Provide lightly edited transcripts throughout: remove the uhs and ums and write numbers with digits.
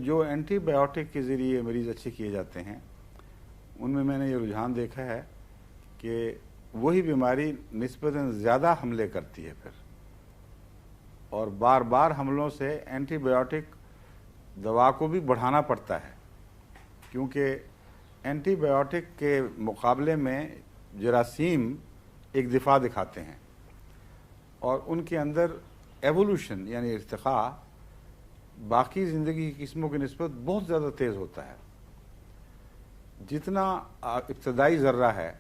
جو anti biotic کے ذریعے مریض اچھے کیے جاتے ہیں ان میں نے یہ رجحان دیکھا ہے کہ وہی بیماری نسبتاً زیادہ حملے کرتی ہے پھر، اور بار بار حملوں سے اینٹی بایوٹک دوا کو بھی بڑھانا پڑتا ہے، کیونکہ اینٹی بایوٹک کے مقابلے میں جراثیم ایک دفاع دکھاتے ہیں اور ان کے اندر ایوولوشن یعنی ارتقاء باقی زندگی کی قسموں کی نسبت بہت زیادہ تیز ہوتا ہے۔ جتنا ابتدائی ذرہ ہے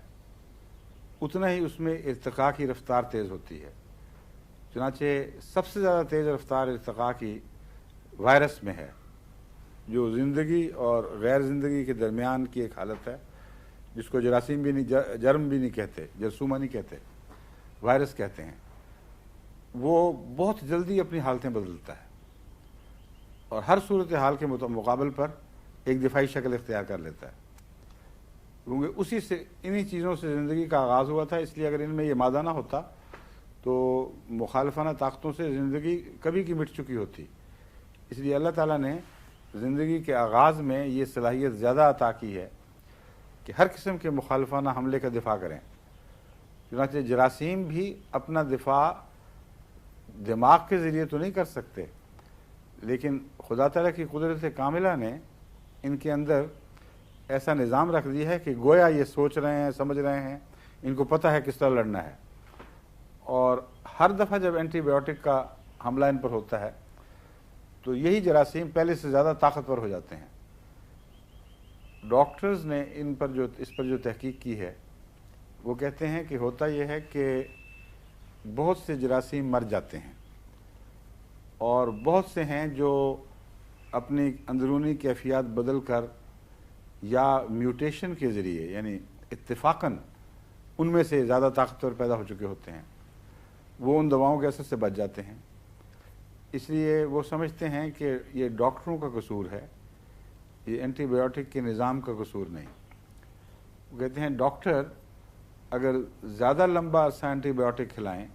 اتنا ہی اس میں ارتقاء کی رفتار تیز ہوتی ہے، چنانچہ سب سے زیادہ تیز رفتار ارتقاء کی وائرس میں ہے، جو زندگی اور غیر زندگی کے درمیان کی ایک حالت ہے، جس کو جراثیم بھی نہیں، جرم بھی نہیں کہتے، جرثومہ نہیں کہتے، وائرس کہتے ہیں۔ وہ بہت جلدی اپنی حالتیں بدلتا ہے اور ہر صورتحال کے مقابل پر ایک دفاعی شکل اختیار کر لیتا ہے، کیونکہ اسی سے انہی چیزوں سے زندگی کا آغاز ہوا تھا۔ اس لیے اگر ان میں یہ مادہ نہ ہوتا تو مخالفانہ طاقتوں سے زندگی کبھی کی مٹ چکی ہوتی۔ اس لیے اللہ تعالیٰ نے زندگی کے آغاز میں یہ صلاحیت زیادہ عطا کی ہے کہ ہر قسم کے مخالفانہ حملے کا دفاع کریں۔ چنانچہ جراثیم بھی اپنا دفاع دماغ کے ذریعے تو نہیں کر سکتے، لیکن خدا تعالیٰ کی قدرت کاملہ نے ان کے اندر ایسا نظام رکھ دیا ہے کہ گویا یہ سوچ رہے ہیں، سمجھ رہے ہیں، ان کو پتہ ہے کس طرح لڑنا ہے، اور ہر دفعہ جب اینٹی بایوٹک کا حملہ ان پر ہوتا ہے تو یہی جراثیم پہلے سے زیادہ طاقتور ہو جاتے ہیں۔ ڈاکٹرز نے اس پر جو تحقیق کی ہے وہ کہتے ہیں کہ ہوتا یہ ہے کہ بہت سے جراثیم مر جاتے ہیں اور بہت سے ہیں جو اپنی اندرونی کیفیات بدل کر یا میوٹیشن کے ذریعے یعنی اتفاقاً ان میں سے زیادہ طاقتور پیدا ہو چکے ہوتے ہیں، وہ ان دواؤں کے اثر سے بچ جاتے ہیں۔ اس لیے وہ سمجھتے ہیں کہ یہ ڈاکٹروں کا قصور ہے، یہ اینٹی بایوٹک کے نظام کا قصور نہیں۔ وہ کہتے ہیں ڈاکٹر اگر زیادہ لمبا عرصہ اینٹی بایوٹک کھلائیں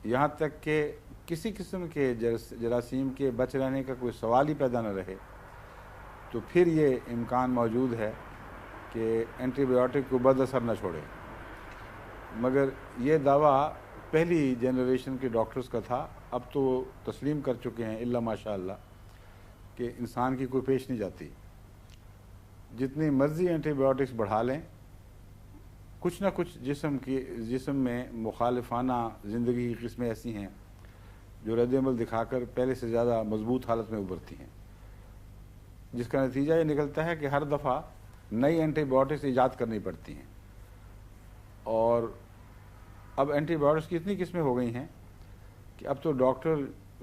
یہاں تک کہ کسی قسم کے جراثیم کے بچ رہنے کا کوئی سوال ہی پیدا نہ رہے، تو پھر یہ امکان موجود ہے کہ اینٹی بایوٹک کو بد اثر نہ چھوڑے۔ مگر یہ دعویٰ پہلی جنریشن کے ڈاکٹرز کا تھا، اب تو وہ تسلیم کر چکے ہیں الا ماشاء اللہ کہ انسان کی کوئی پیش نہیں جاتی۔ جتنی مرضی اینٹی بایوٹکس بڑھا لیں، کچھ نہ کچھ جسم میں مخالفانہ زندگی کی قسمیں ایسی ہیں جو رد عمل دکھا کر پہلے سے زیادہ مضبوط حالت میں ابھرتی ہیں، جس کا نتیجہ یہ نکلتا ہے کہ ہر دفعہ نئی اینٹی بایوٹکس ایجاد کرنی پڑتی ہیں۔ اور اب اینٹی بایوٹکس کی اتنی قسمیں ہو گئی ہیں کہ اب تو ڈاکٹر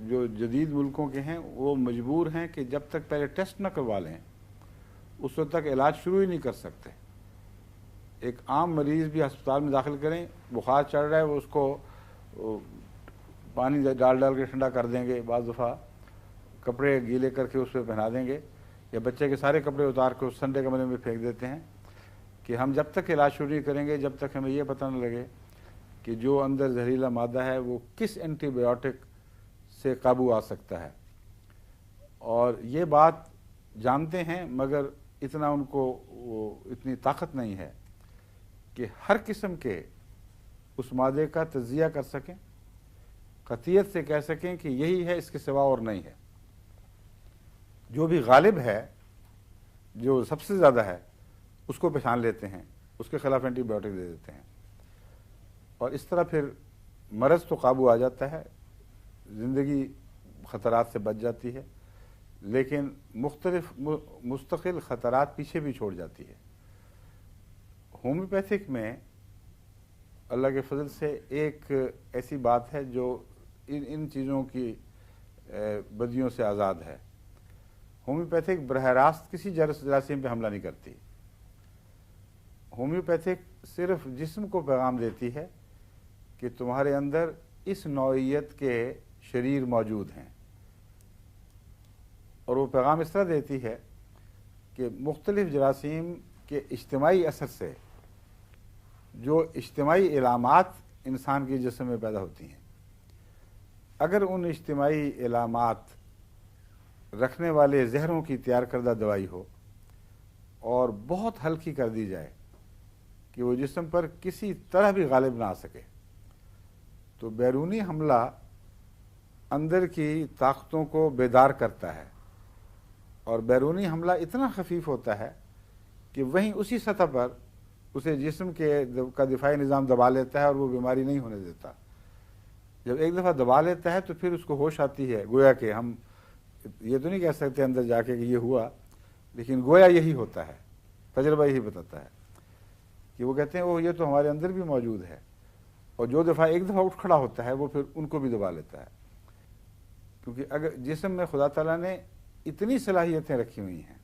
جو جدید ملکوں کے ہیں وہ مجبور ہیں کہ جب تک پہلے ٹیسٹ نہ کروا لیں اس وقت تک علاج شروع ہی نہیں کر سکتے۔ ایک عام مریض بھی ہسپتال میں داخل کریں، بخار چڑھ رہا ہے، وہ اس کو پانی ڈال کے ٹھنڈا کر دیں گے، بعض دفعہ کپڑے گیلے کر کے اس پہ پہنا دیں گے، یا بچے کے سارے کپڑے اتار کے اس سنڈے کمرے میں پھینک دیتے ہیں کہ ہم جب تک علاج شروع نہیں کریں گے جب تک ہمیں یہ پتہ نہ لگے کہ جو اندر زہریلا مادہ ہے وہ کس اینٹی بایوٹک سے قابو آ سکتا ہے۔ اور یہ بات جانتے ہیں مگر اتنا ان کو اتنی طاقت نہیں ہے کہ ہر قسم کے اس مادے کا تجزیہ کر سکیں، قطعیت سے کہہ سکیں کہ یہی ہے، اس کے سوا اور نہیں ہے۔ جو بھی غالب ہے، جو سب سے زیادہ ہے، اس کو پہچان لیتے ہیں، اس کے خلاف اینٹی بایوٹک دے دیتے ہیں، اور اس طرح پھر مرض تو قابو آ جاتا ہے، زندگی خطرات سے بچ جاتی ہے، لیکن مختلف مستقل خطرات پیچھے بھی چھوڑ جاتی ہے۔ ہومیوپیتھک میں اللہ کے فضل سے ایک ایسی بات ہے جو ان چیزوں کی بدیوں سے آزاد ہے۔ ہومیوپیتھک براہ راست کسی جراثیم پہ حملہ نہیں کرتی۔ ہومیوپیتھک صرف جسم کو پیغام دیتی ہے کہ تمہارے اندر اس نوعیت کے شریر موجود ہیں، اور وہ پیغام اس طرح دیتی ہے کہ مختلف جراثیم کے اجتماعی اثر سے جو اجتماعی علامات انسان کے جسم میں پیدا ہوتی ہیں، اگر ان اجتماعی علامات رکھنے والے زہروں کی تیار کردہ دوائی ہو اور بہت ہلکی کر دی جائے کہ وہ جسم پر کسی طرح بھی غالب نہ آ سکے، تو بیرونی حملہ اندر کی طاقتوں کو بیدار کرتا ہے، اور بیرونی حملہ اتنا خفیف ہوتا ہے کہ وہیں اسی سطح پر اسے جسم کا دفاعی نظام دبا لیتا ہے اور وہ بیماری نہیں ہونے دیتا۔ جب ایک دفعہ دبا لیتا ہے تو پھر اس کو ہوش آتی ہے، گویا کہ ہم یہ تو نہیں کہہ سکتے اندر جا کے کہ یہ ہوا، لیکن گویا یہی ہوتا ہے، تجربہ یہی بتاتا ہے کہ وہ کہتے ہیں وہ یہ تو ہمارے اندر بھی موجود ہے، اور جو ایک دفعہ اٹھ کھڑا ہوتا ہے وہ پھر ان کو بھی دبا لیتا ہے، کیونکہ اگر جسم میں خدا تعالیٰ نے اتنی صلاحیتیں رکھی ہوئی ہیں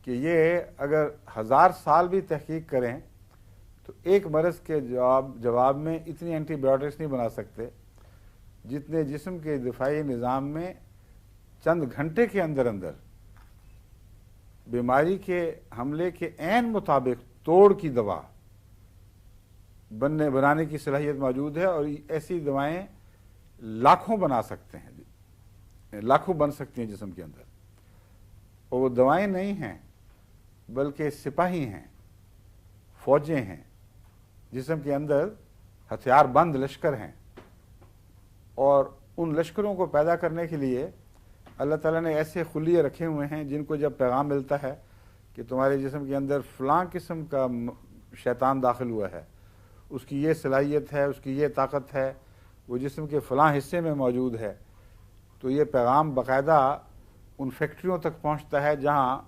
کہ یہ اگر 1000 سال بھی تحقیق کریں تو ایک مرض کے جواب میں اتنی اینٹی بایوٹکس نہیں بنا سکتے جتنے جسم کے دفاعی نظام میں چند گھنٹے کے اندر اندر بیماری کے حملے کے عین مطابق توڑ کی دوا بنانے کی صلاحیت موجود ہے، اور ایسی دوائیں لاکھوں بنا سکتے ہیں، لاکھوں بن سکتی ہیں جسم کے اندر، اور وہ دوائیں نہیں ہیں بلکہ سپاہی ہیں، فوجیں ہیں، جسم کے اندر ہتھیار بند لشکر ہیں، اور ان لشکروں کو پیدا کرنے کے لیے اللہ تعالیٰ نے ایسے خلیے رکھے ہوئے ہیں جن کو جب پیغام ملتا ہے کہ تمہارے جسم کے اندر فلاں قسم کا شیطان داخل ہوا ہے، اس کی یہ صلاحیت ہے، اس کی یہ طاقت ہے، وہ جسم کے فلاں حصے میں موجود ہے، تو یہ پیغام باقاعدہ ان فیکٹریوں تک پہنچتا ہے جہاں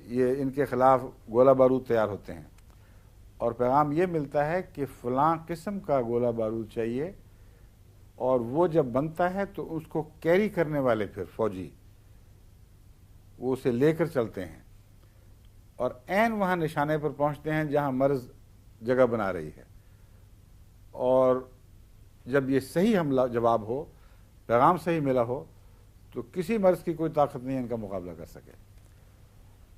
یہ ان کے خلاف گولہ بارود تیار ہوتے ہیں، اور پیغام یہ ملتا ہے کہ فلاں قسم کا گولہ بارود چاہیے، اور وہ جب بنتا ہے تو اس کو کیری کرنے والے پھر فوجی وہ اسے لے کر چلتے ہیں اور عین وہاں نشانے پر پہنچتے ہیں جہاں مرض جگہ بنا رہی ہے، اور جب یہ صحیح حملہ جواب ہو، پیغام صحیح ملا ہو، تو کسی مرض کی کوئی طاقت نہیں ان کا مقابلہ کر سکے۔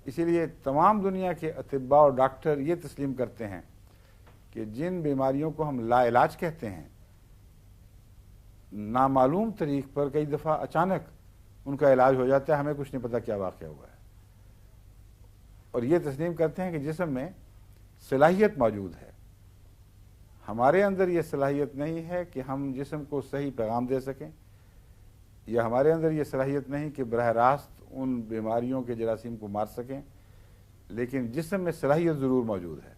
اسی لیے تمام دنیا کے اطباء اور ڈاکٹر یہ تسلیم کرتے ہیں کہ جن بیماریوں کو ہم لا علاج کہتے ہیں، نامعلوم طریق پر کئی دفعہ اچانک ان کا علاج ہو جاتا ہے، ہمیں کچھ نہیں پتا کیا واقعہ ہوا ہے، اور یہ تسلیم کرتے ہیں کہ جسم میں صلاحیت موجود ہے۔ ہمارے اندر یہ صلاحیت نہیں ہے کہ ہم جسم کو صحیح پیغام دے سکیں، یا ہمارے اندر یہ صلاحیت نہیں کہ براہ راست ان بیماریوں کے جراثیم کو مار سکیں، لیکن جسم میں صلاحیت ضرور موجود ہے۔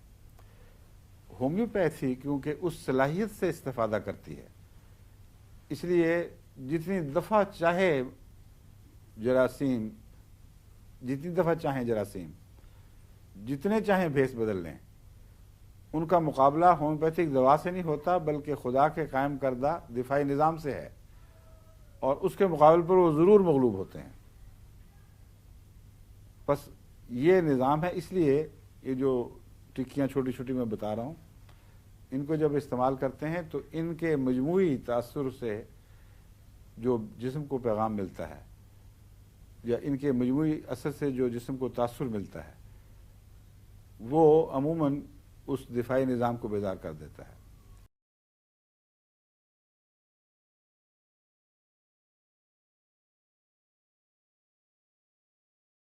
ہومیوپیتھی کیونکہ اس صلاحیت سے استفادہ کرتی ہے، اس لیے جتنی دفعہ چاہیں جراثیم جتنے چاہیں بھیس بدل لیں، ان کا مقابلہ ہومیوپیتھک دوا سے نہیں ہوتا بلکہ خدا کے قائم کردہ دفاعی نظام سے ہے، اور اس کے مقابل پر وہ ضرور مغلوب ہوتے ہیں۔ بس یہ نظام ہے، اس لیے یہ جو ٹکیاں چھوٹی چھوٹی میں بتا رہا ہوں، ان کو جب استعمال کرتے ہیں تو ان کے مجموعی تاثر سے جو جسم کو پیغام ملتا ہے، یا ان کے مجموعی اثر سے جو جسم کو تاثر ملتا ہے، وہ عموماً اس دفاعی نظام کو بیدار کر دیتا ہے۔